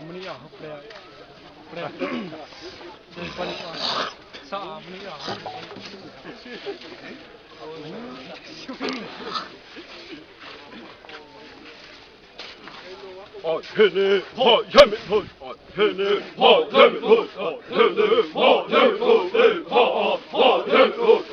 Saamnia play det funny Saamnia henne har hjemme hos henne har hjemme hos henne har hjemme hos har hjemme hos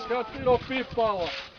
Ska jag spela upp pippar?